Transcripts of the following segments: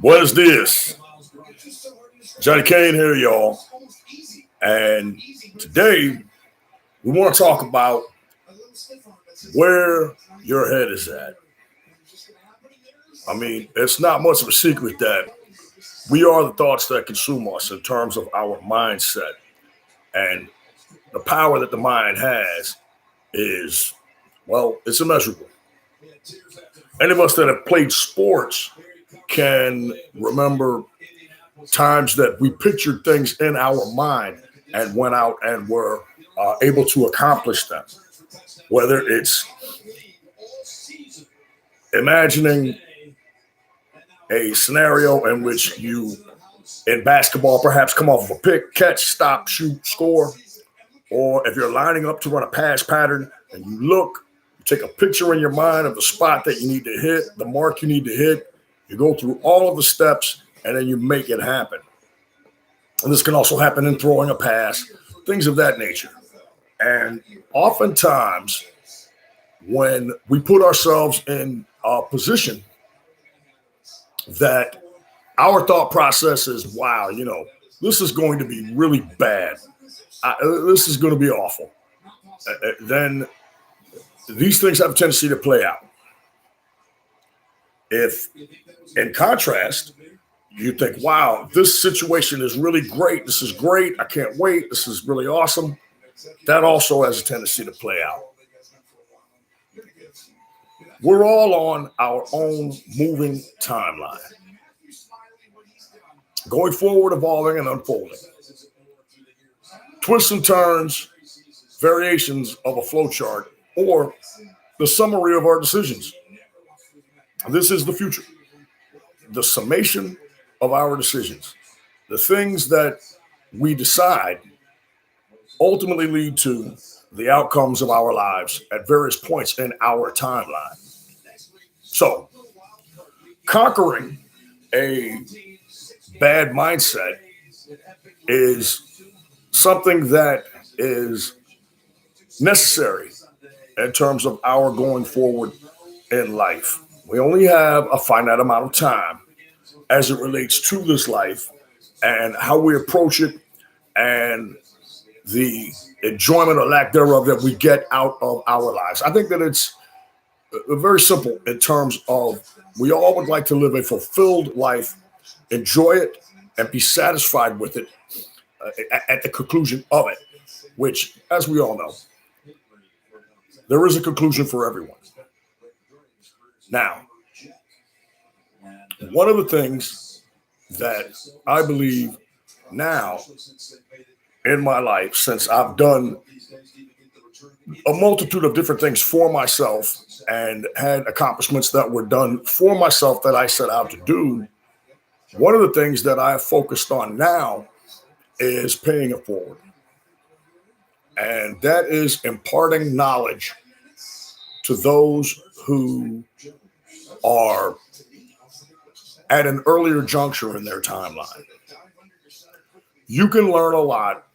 What is this? Johnny Kane here, y'all. And today we want to talk about where your head is at. I mean, it's not much of a secret that we are the thoughts that consume us in terms of our mindset. And the power that the mind has is, well, it's immeasurable. Any of us that have played sports can remember times that we pictured things in our mind and went out and were able to accomplish them. Whether it's imagining a scenario in which you, in basketball, perhaps come off of a pick, catch, stop, shoot, score, or if you're lining up to run a pass pattern and you look, you take a picture in your mind of the spot that you need to hit, the mark you need to hit, you go through all of the steps, and then you make it happen. And this can also happen in throwing a pass, things of that nature. And oftentimes, when we put ourselves in a position that our thought process is, wow, this is going to be really bad. This is going to be awful. Then these things have a tendency to play out. If, in contrast, you think, wow, this situation is really great. This is great. I can't wait. This is really awesome. That also has a tendency to play out. We're all on our own moving timeline, going forward, evolving, and unfolding. Twists and turns, variations of a flowchart, or the summary of our decisions. This is the future. The summation of our decisions. The things that we decide ultimately lead to the outcomes of our lives at various points in our timeline. So, conquering a bad mindset is something that is necessary in terms of our going forward in life. We only have a finite amount of time as it relates to this life and how we approach it and the enjoyment or lack thereof that we get out of our lives. I think that it's very simple in terms of we all would like to live a fulfilled life, enjoy it, and be satisfied with it at the conclusion of it, which, as we all know, there is a conclusion for everyone. Now, one of the things that I believe now in my life, since I've done a multitude of different things for myself and had accomplishments that were done for myself that I set out to do, one of the things that I have focused on now is paying it forward. And that is imparting knowledge to those who are at an earlier juncture in their timeline. You can learn a lot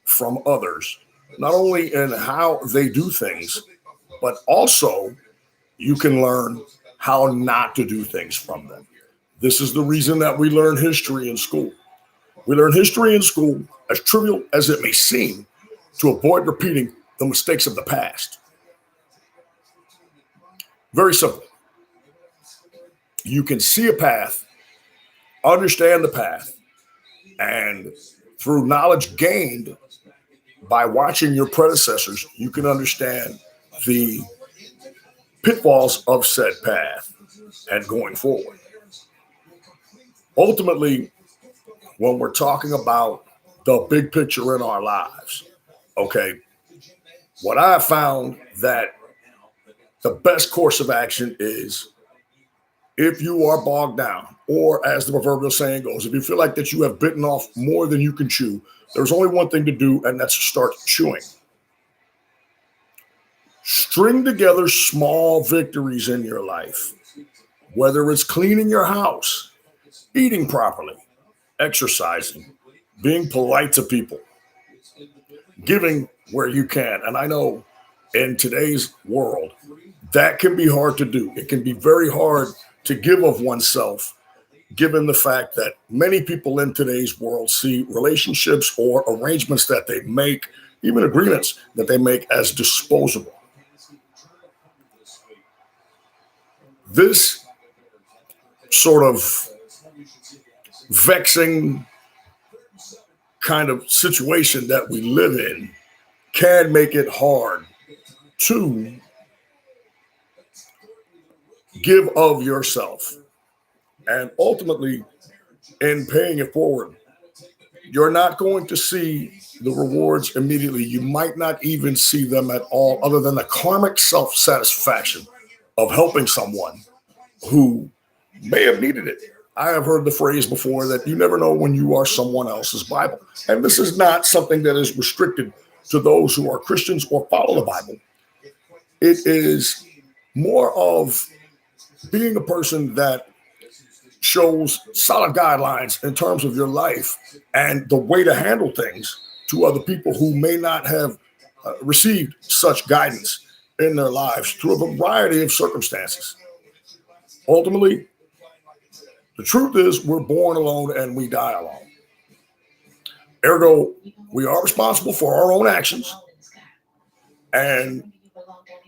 from others, not only in how they do things, but also you can learn how not to do things from them. This is the reason that we learn history in school. We learn history in school, as trivial as it may seem, to avoid repeating the mistakes of the past. Very simple. You can see a path, understand the path, and through knowledge gained by watching your predecessors, you can understand the pitfalls of said path and going forward. Ultimately, when we're talking about the big picture in our lives, okay, what I have found that the best course of action is if you are bogged down, or as the proverbial saying goes, if you feel like that you have bitten off more than you can chew, there's only one thing to do, and that's to start chewing. String together small victories in your life, whether it's cleaning your house, eating properly, exercising, being polite to people, giving where you can. And I know in today's world, That can be hard to do. It can be very hard to give of oneself, given the fact that many people in today's world see relationships or arrangements that they make, even agreements that they make, as disposable. This sort of vexing kind of situation that we live in can make it hard to give of yourself. And ultimately, in paying it forward, you're not going to see the rewards immediately. You might not even see them at all, other than the karmic self-satisfaction of helping someone who may have needed it. I have heard the phrase before that you never know when you are someone else's Bible. And this is not something that is restricted to those who are Christians or follow the Bible. It is more of being a person that shows solid guidelines in terms of your life and the way to handle things to other people who may not have received such guidance in their lives through a variety of circumstances. Ultimately, the truth is we're born alone and we die alone. Ergo, we are responsible for our own actions, and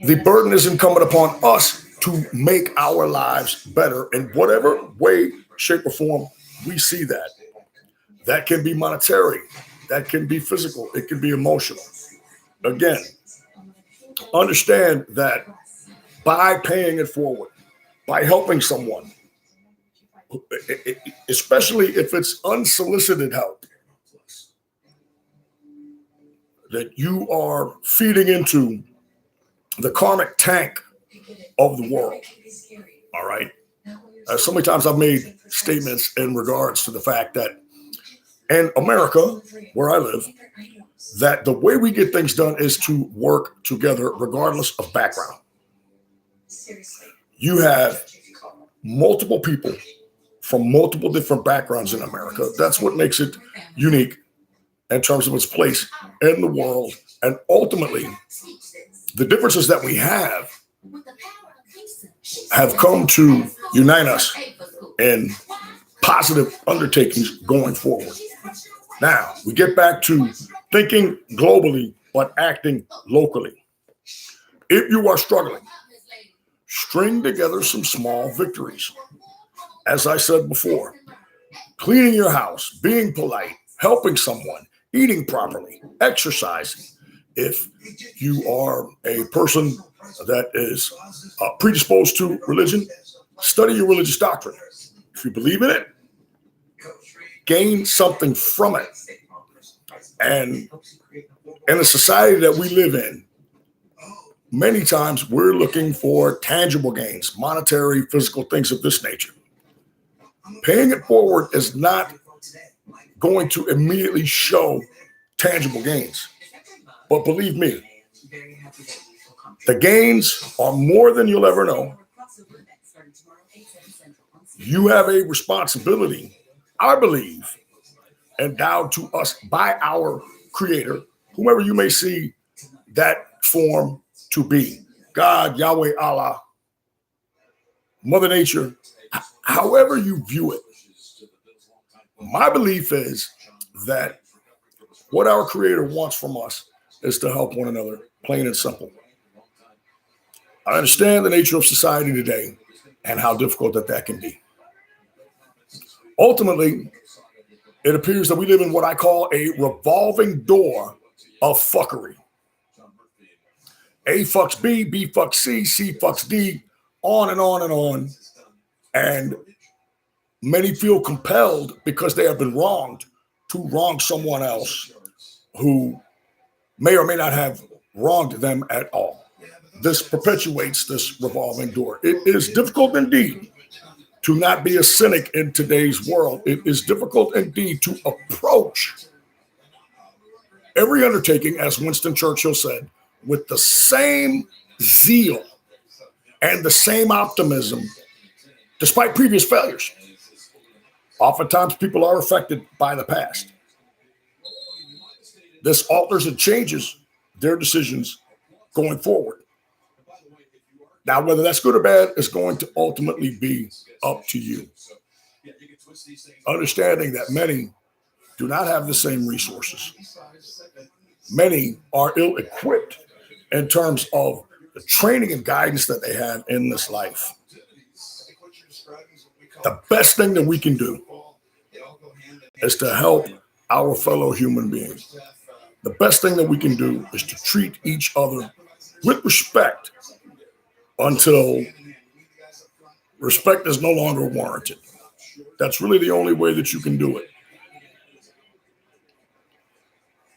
the burden is incumbent upon us to make our lives better in whatever way, shape, or form we see that. That can be monetary, that can be physical, it can be emotional. Again, understand that by paying it forward, by helping someone, especially if it's unsolicited help, that you are feeding into the karmic tank of the world. All right. So many times I've made statements in regards to the fact that in America, where I live, that the way we get things done is to work together regardless of background. You have multiple people from multiple different backgrounds in America. That's what makes it unique in terms of its place in the world. And ultimately, the differences that we have come to unite us in positive undertakings going forward. Now, we get back to thinking globally, but acting locally. If you are struggling, string together some small victories. As I said before, cleaning your house, being polite, helping someone, eating properly, exercising. If you are a person that is predisposed to religion, study your religious doctrine. If you believe in it, gain something from it. And in the society that we live in, many times we're looking for tangible gains, monetary, physical things of this nature. Paying it forward is not going to immediately show tangible gains. But believe me, the gains are more than you'll ever know. You have a responsibility, I believe, endowed to us by our Creator, whomever you may see that form to be, God, Yahweh, Allah, Mother Nature, however you view it. My belief is that what our Creator wants from us is to help one another, plain and simple. I understand the nature of society today and how difficult that can be. Ultimately, it appears that we live in what I call a revolving door of fuckery. A fucks B, B fucks C, C fucks D, on and on and on. And many feel compelled, because they have been wronged, to wrong someone else who may or may not have wronged them at all. This perpetuates this revolving door. It is difficult indeed to not be a cynic in today's world. It is difficult indeed to approach every undertaking, as Winston Churchill said, with the same zeal and the same optimism, despite previous failures. Oftentimes, people are affected by the past. This alters and changes their decisions going forward. Now, whether that's good or bad is going to ultimately be up to you. Understanding that many do not have the same resources. Many are ill-equipped in terms of the training and guidance that they have in this life. The best thing that we can do is to help our fellow human beings. The best thing that we can do is to treat each other with respect until respect is no longer warranted. That's really the only way that you can do it.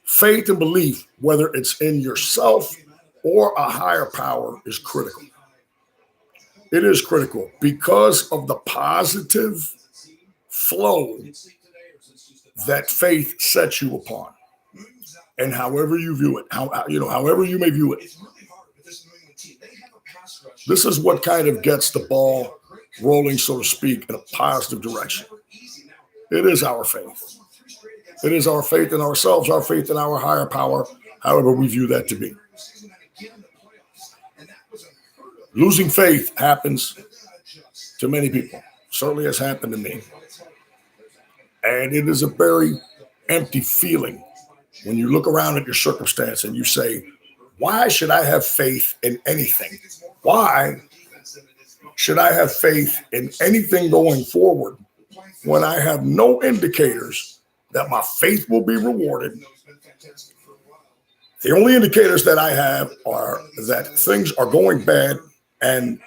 Faith and belief, whether it's in yourself or a higher power, is critical. It is critical because of the positive flow that faith sets you upon. And however you view it, however you may view it, this is what kind of gets the ball rolling, so to speak, in a positive direction. It is our faith. It is our faith in ourselves, our faith in our higher power, however we view that to be. Losing faith happens to many people. Certainly has happened to me. And it is a very empty feeling when you look around at your circumstance and you say, why should I have faith in anything? Why should I have faith in anything going forward when I have no indicators that my faith will be rewarded? The only indicators that I have are that things are going bad, and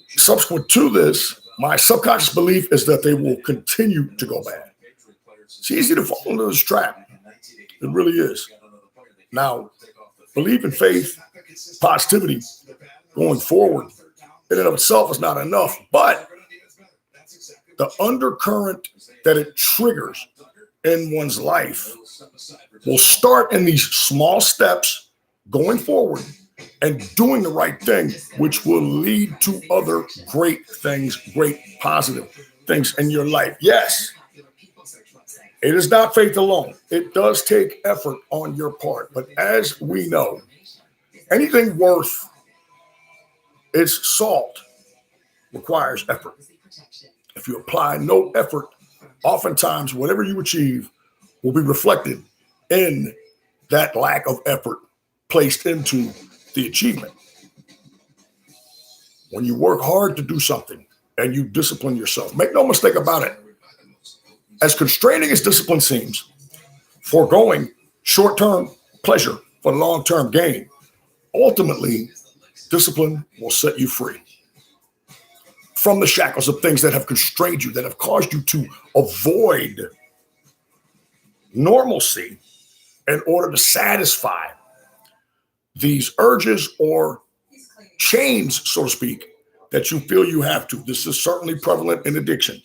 subsequent to this, my subconscious belief is that they will continue to go bad. It's easy to fall into this trap. It really is. Now, belief and faith, positivity going forward in and of itself is not enough, but the undercurrent that it triggers in one's life will start in these small steps going forward and doing the right thing, which will lead to other great things, great positive things in your life. Yes, it is not faith alone. It does take effort on your part. But as we know, anything worth its salt requires effort. If you apply no effort, oftentimes whatever you achieve will be reflected in that lack of effort placed into the achievement. When you work hard to do something and you discipline yourself, make no mistake about it, as constraining as discipline seems, foregoing short-term pleasure for long-term gain, ultimately, discipline will set you free from the shackles of things that have constrained you, that have caused you to avoid normalcy in order to satisfy these urges or chains, so to speak, that you feel you have to. This is certainly prevalent in addiction,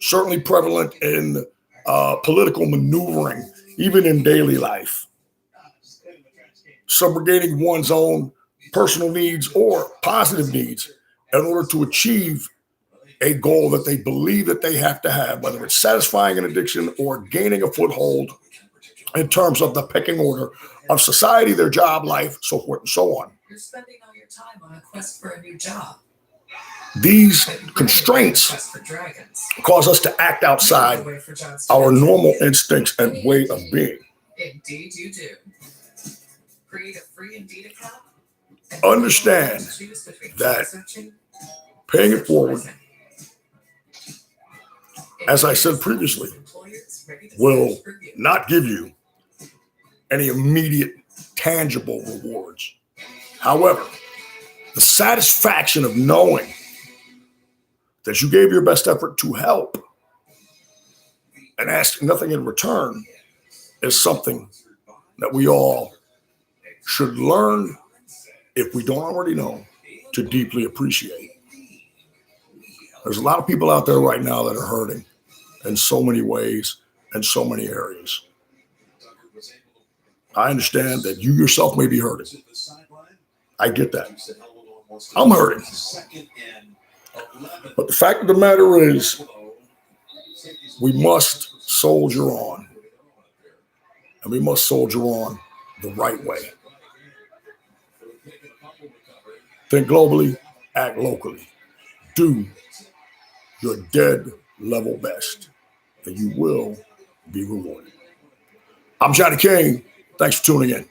certainly prevalent in political maneuvering, even in daily life. Subrogating one's own personal needs or positive needs in order to achieve a goal that they believe that they have to have, whether it's satisfying an addiction or gaining a foothold in terms of the pecking order of society, their job, life, so forth and so on. You're spending all your time on a quest for a new job. These constraints cause us to act outside our normal instincts and way of being. Indeed, you do. Create a free Indeed account. Understand that paying it forward, as I said previously, will not give you any immediate tangible rewards. However, the satisfaction of knowing that you gave your best effort to help and ask nothing in return is something that we all should learn, if we don't already know, to deeply appreciate. There's a lot of people out there right now that are hurting in so many ways and so many areas. I understand that you yourself may be hurting. I get that. I'm hurting. But the fact of the matter is, we must soldier on. And we must soldier on the right way. Think globally, act locally. Do your dead level best, and you will be rewarded. I'm Johnny Kane. Thanks for tuning in.